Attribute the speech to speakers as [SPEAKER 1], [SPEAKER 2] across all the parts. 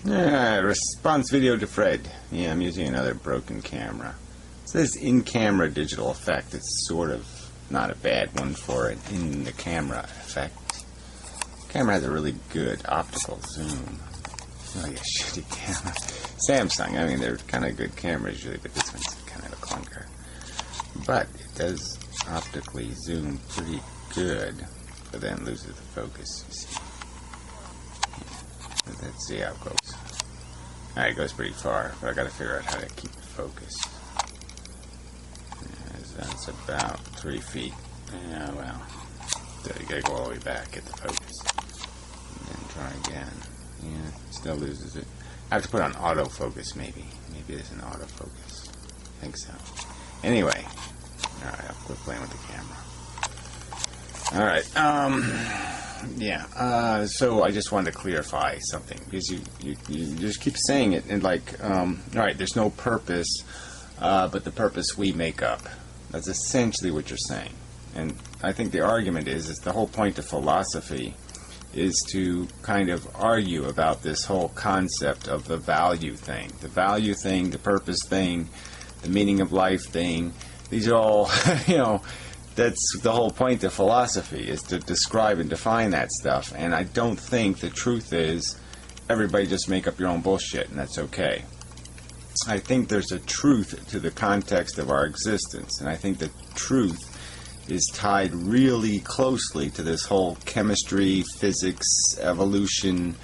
[SPEAKER 1] Response video to Fred. Yeah, I'm using another broken camera. It says in-camera digital effect. It's sort of not a bad one for an in-the-camera effect. The camera has a really good optical zoom. It's like a shitty camera. Samsung, I mean, they're kind of good cameras usually, but this one's kind of a clunker. But it does optically zoom pretty good, but then loses the focus, you see. Let's see how it goes. Alright, it goes pretty far, but I gotta figure out how to keep it focused. That's about 3 feet. Yeah, well, you gotta go all the way back, get the focus. And then try again. Yeah, still loses it. I have to put on autofocus, maybe. Maybe there's an autofocus. I think so. Anyway, alright, I'll quit playing with the camera. Alright, so I just wanted to clarify something, because you just keep saying it, and like, alright, there's no purpose, but the purpose we make up. That's essentially what you're saying. And I think the argument is the whole point of philosophy is to kind of argue about this whole concept of the value thing. The value thing, the purpose thing, the meaning of life thing. These are all, that's the whole point of philosophy, is to describe and define that stuff. And I don't think the truth is everybody just make up your own bullshit and that's okay. I think there's a truth to the context of our existence, and I think the truth is tied really closely to this whole chemistry, physics, evolution,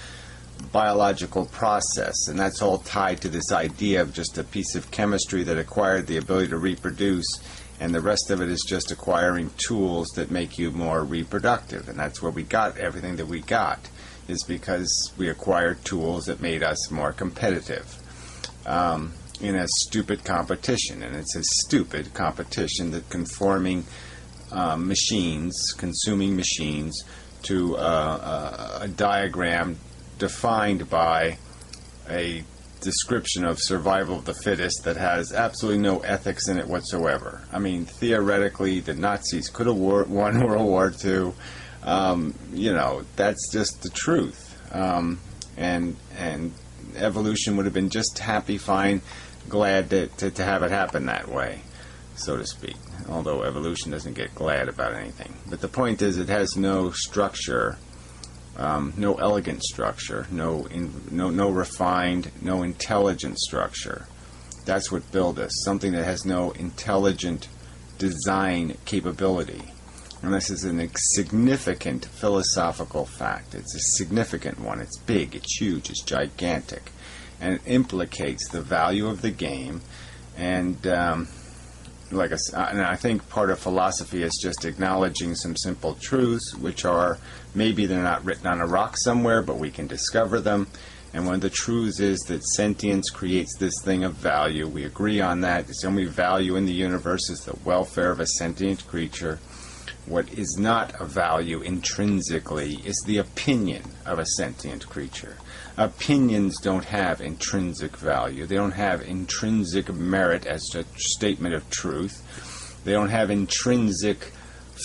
[SPEAKER 1] biological process, and that's all tied to this idea of just a piece of chemistry that acquired the ability to reproduce, and the rest of it is just acquiring tools that make you more reproductive. And that's where we got everything that we got, is because we acquired tools that made us more competitive in a stupid competition. And it's a stupid competition that conforming machines, consuming machines, to a diagram defined by a description of survival of the fittest that has absolutely no ethics in it whatsoever. I mean, theoretically, the Nazis could have won World War II. That's just the truth. And evolution would have been just happy, fine, glad to have it happen that way, so to speak. Although evolution doesn't get glad about anything. But the point is, it has no structure, no elegant structure, no refined, no intelligent structure. That's what built us. Something that has no intelligent design capability. And this is a significant philosophical fact. It's a significant one. It's big, it's huge, it's gigantic. And it implicates the value of the game. And I think part of philosophy is just acknowledging some simple truths, which are, maybe they're not written on a rock somewhere, but we can discover them. And one of the truths is that sentience creates this thing of value. We agree on that. The only value in the universe is the welfare of a sentient creature. What is not of value intrinsically is the opinion of a sentient creature. Opinions don't have intrinsic value. They don't have intrinsic merit as a statement of truth. They don't have intrinsic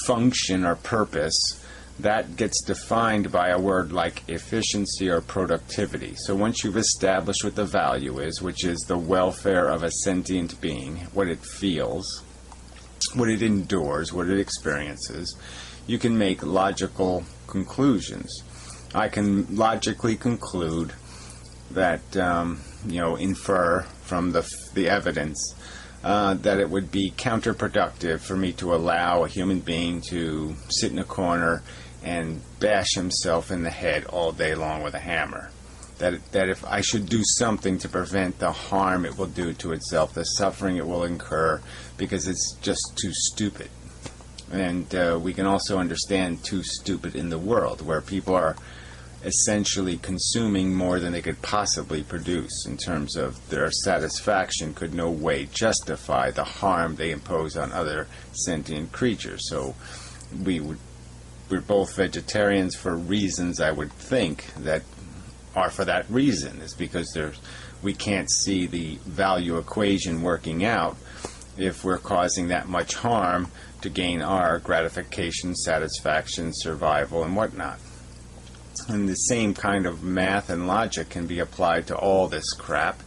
[SPEAKER 1] function or purpose. That gets defined by a word like efficiency or productivity. So once you've established what the value is, which is the welfare of a sentient being, what it feels, what it endures, what it experiences, you can make logical conclusions. I can logically conclude that, infer from the evidence that it would be counterproductive for me to allow a human being to sit in a corner and bash himself in the head all day long with a hammer. That if I should do something to prevent the harm it will do to itself, the suffering it will incur, because it's just too stupid. And we can also understand too stupid in the world, where people are essentially consuming more than they could possibly produce in terms of their satisfaction could no way justify the harm they impose on other sentient creatures. So we're both vegetarians for reasons, I would think, that are for that reason. Is because we can't see the value equation working out if we're causing that much harm to gain our gratification, satisfaction, survival, and whatnot. And the same kind of math and logic can be applied to all this crap,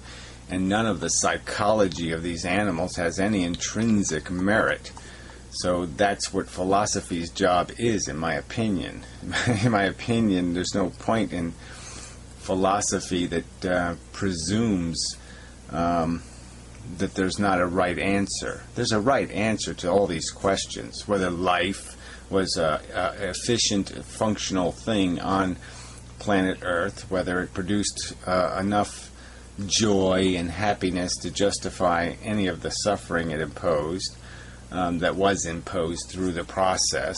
[SPEAKER 1] and none of the psychology of these animals has any intrinsic merit. So that's what philosophy's job is, in my opinion. In my opinion, there's no point in philosophy that presumes that there's not a right answer. There's a right answer to all these questions, whether life was an efficient, functional thing on planet Earth, whether it produced enough joy and happiness to justify any of the suffering it imposed, that was imposed through the process.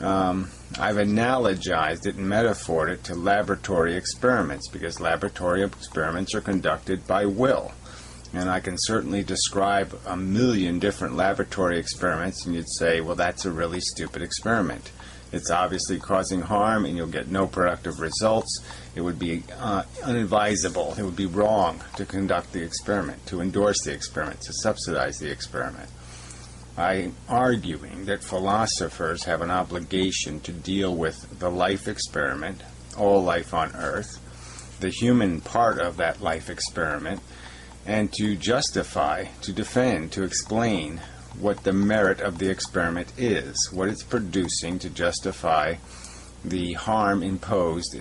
[SPEAKER 1] I've analogized it and metaphored it to laboratory experiments, because laboratory experiments are conducted by will. And I can certainly describe a million different laboratory experiments, and you'd say, well, that's a really stupid experiment. It's obviously causing harm, and you'll get no productive results. It would be unadvisable. It would be wrong to conduct the experiment, to endorse the experiment, to subsidize the experiment. I'm arguing that philosophers have an obligation to deal with the life experiment, all life on Earth, the human part of that life experiment, and to justify, to defend, to explain what the merit of the experiment is, what it's producing to justify the harm imposed,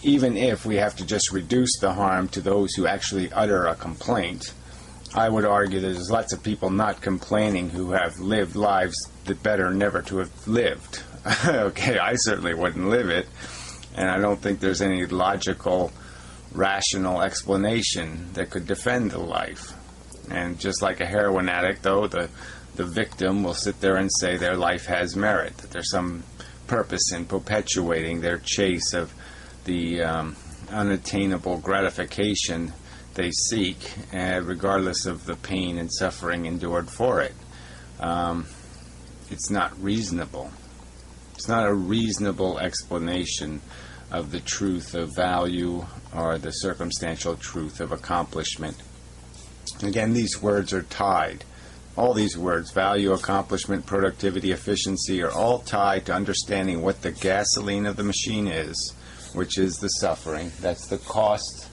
[SPEAKER 1] even if we have to just reduce the harm to those who actually utter a complaint. I would argue that there's lots of people not complaining who have lived lives that better never to have lived. Okay, I certainly wouldn't live it, and I don't think there's any logical, rational explanation that could defend the life. And just like a heroin addict, though, the victim will sit there and say their life has merit, that there's some purpose in perpetuating their chase of the unattainable gratification they seek, regardless of the pain and suffering endured for it. It's not reasonable. It's not a reasonable explanation of the truth of value or the circumstantial truth of accomplishment. Again, these words are tied. All these words, value, accomplishment, productivity, efficiency, are all tied to understanding what the gasoline of the machine is, which is the suffering. That's the cost.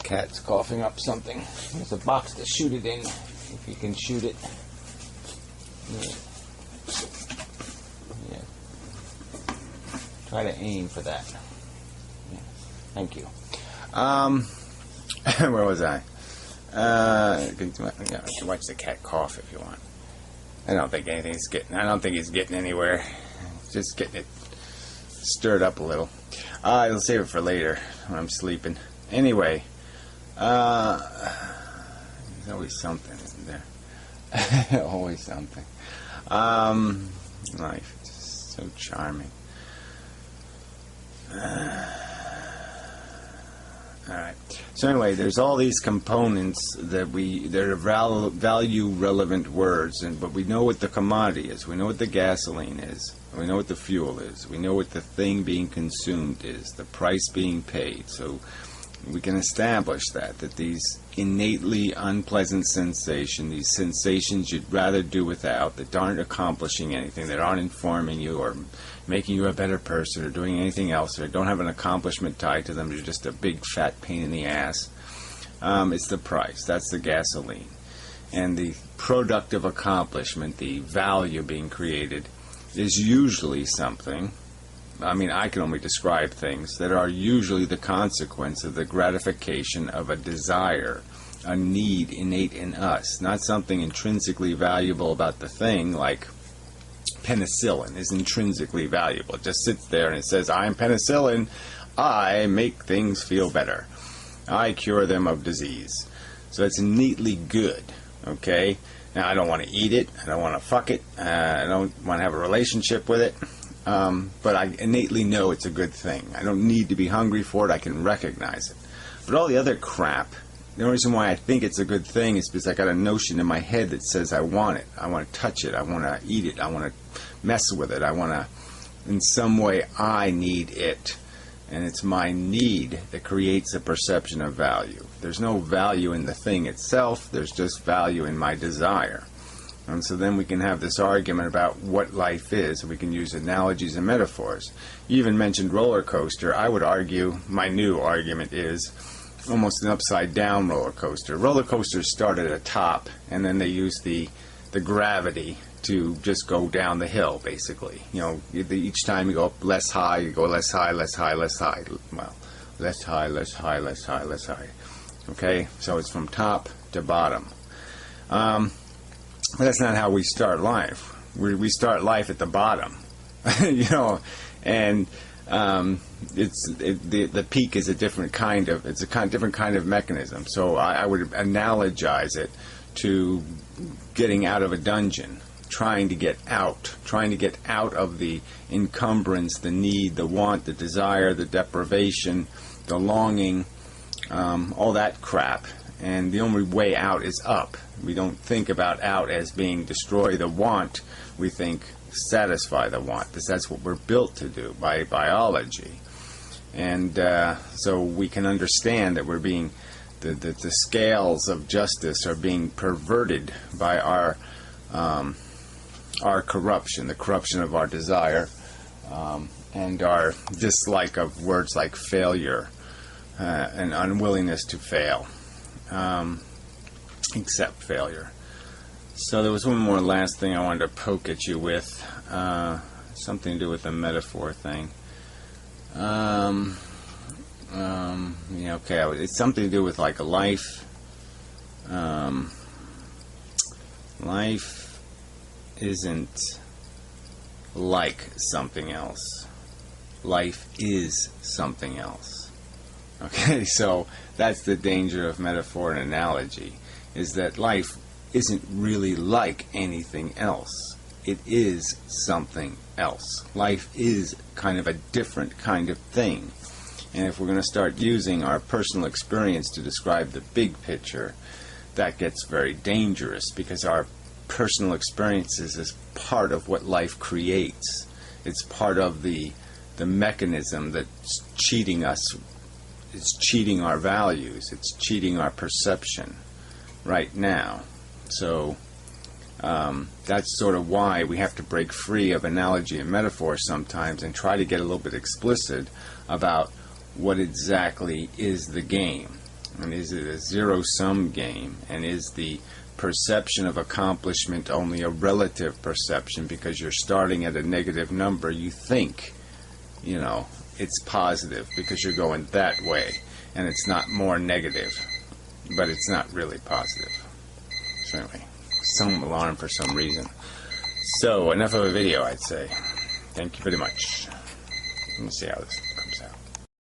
[SPEAKER 1] Cat's coughing up something. There's a box to shoot it in, if you can shoot it. Yeah. Try to aim for that. Yeah. Thank you. Where was I? You can watch the cat cough if you want. I don't think he's getting anywhere. Just getting it stirred up a little. I'll save it for later when I'm sleeping. Anyway, there's always something, isn't there? Always something. Life is just so charming. Alright. So anyway, there's all these components that are value relevant words, but we know what the commodity is. We know what the gasoline is. We know what the fuel is. We know what the thing being consumed is, the price being paid. So we can establish that these innately unpleasant sensations, these sensations you'd rather do without, that aren't accomplishing anything, that aren't informing you or making you a better person or doing anything else, or don't have an accomplishment tied to them, they're just a big fat pain in the ass. It's the price. That's the gasoline. And the productive accomplishment, the value being created, is usually something, I can only describe things that are usually the consequence of the gratification of a desire, a need innate in us, not something intrinsically valuable about the thing, like penicillin is intrinsically valuable. It just sits there and it says, I'm penicillin, I make things feel better. I cure them of disease. So it's neatly good, okay? Now, I don't want to eat it, I don't want to fuck it, I don't want to have a relationship with it, but I innately know it's a good thing. I don't need to be hungry for it, I can recognize it. But all the other crap, the only reason why I think it's a good thing is because I got a notion in my head that says I want it, I want to touch it, I want to eat it, I want to mess with it, I want to, in some way, I need it. And it's my need that creates a perception of value. There's no value in the thing itself, there's just value in my desire. And so then we can have this argument about what life is. We can use analogies and metaphors. You even mentioned roller coaster. I would argue, my new argument is almost an upside down roller coaster. Roller coasters start at the top, and then they use the gravity to just go down the hill, basically. You know, each time you go up less high, you go less high, less high, less high. Well, less high, less high, less high, less high. Okay, so it's from top to bottom. But that's not how we start life. We start life at the bottom, you know, and the peak is a different kind of, it's a different kind of mechanism. So I would analogize it to getting out of a dungeon, trying to get out of the encumbrance, the need, the want, the desire, the deprivation, the longing, all that crap. And the only way out is up. We don't think about out as being destroy the want. We think satisfy the want, because that's what we're built to do by biology. And so we can understand that we're being, the scales of justice are being perverted by our corruption, the corruption of our desire, and our dislike of words like failure and unwillingness to fail. Accept failure. So there was one more last thing I wanted to poke at you with, something to do with the metaphor thing. Yeah, okay, it's something to do with like a life. Life isn't like something else. Life is something else. Okay, so that's the danger of metaphor and analogy, is that life isn't really like anything else. It is something else. Life is kind of a different kind of thing. And if we're going to start using our personal experience to describe the big picture, that gets very dangerous, because our personal experiences is part of what life creates. It's part of the mechanism that's cheating us. It's cheating our values. It's cheating our perception right now. So that's sort of why we have to break free of analogy and metaphor sometimes and try to get a little bit explicit about what exactly is the game. And is it a zero-sum game? And is the perception of accomplishment only a relative perception? Because you're starting at a negative number, you think, you know, it's positive because you're going that way, and it's not more negative, but it's not really positive. So anyway, some alarm for some reason. So enough of a video, I'd say. Thank you very much. Let me see how this